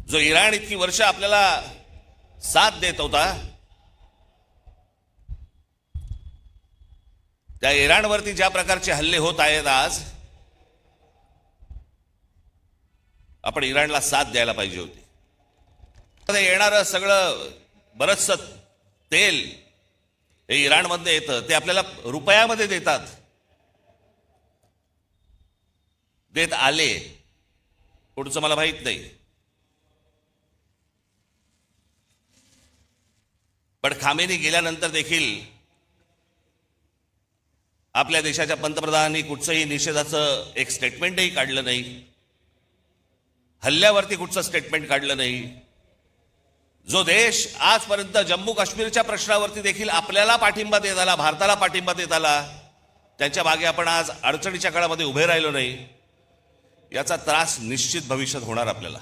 जो इराण इतकी वर्ष आपल्याला साथ देत होता, त्या इराणवरती ज्या प्रकारचे हल्ले होत आहेत आज, आपण इराणला साथ द्यायला पाहिजे होती. येणारं सगळं बरचसं तेल हे इराणमध्ये येतं, ते आपल्याला रुपयामध्ये देत आले. पुढचं मला माहित नाही, पण खामेनी गेल्यानंतर देखील आपल्या देशाच्या पंतप्रधानांनी कुठचंही निषेधाचं एक स्टेटमेंटही काढलं नाही, हल्ल्यावरती कुठचं स्टेटमेंट काढलं नाही. जो देश आजपर्यंत जम्मू काश्मीरच्या प्रश्नावरती देखील आपल्याला पाठिंबा देत आला, भारताला पाठिंबा देत आला, त्यांच्या मागे आपण आज अडचणीच्या काळामध्ये उभे राहिलो नाही, याचा त्रास निश्चित भविष्यात होणार आपल्याला.